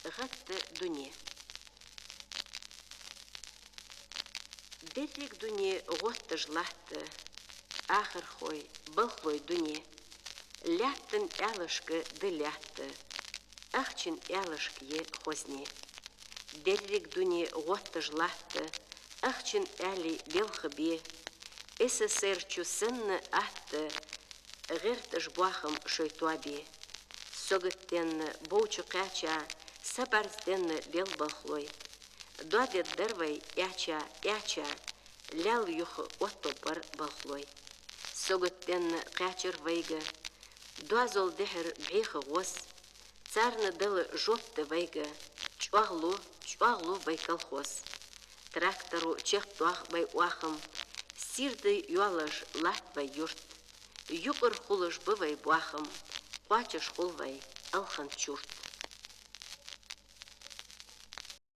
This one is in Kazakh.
Гатты дуне. Деррик дуне готты жлахты, ахыр хой, былхлой дуне. Ляттын әлышкы дылятты, ахчин әлышк е хозне. Деррик дуне готты жлахты, ахчин әли белхы бе. СССР чусынны атты, ғыртыш буахым шойтуабе. Согыттенны боучу қача, сабарзденны бел балхлой. Дуадет дырвай яча, лял юхы отто бар балхлой. Согыттенны қачыр вайга, дуазол дехер бейхы ғос, царны дылы жопты вайга, чуағлу бай колхоз. Трактору чех туақ бай уахым, сирды юалыш лат бай юрт, юқыр хулыш бывай буахым, қуачыш хулвай алхан чурт.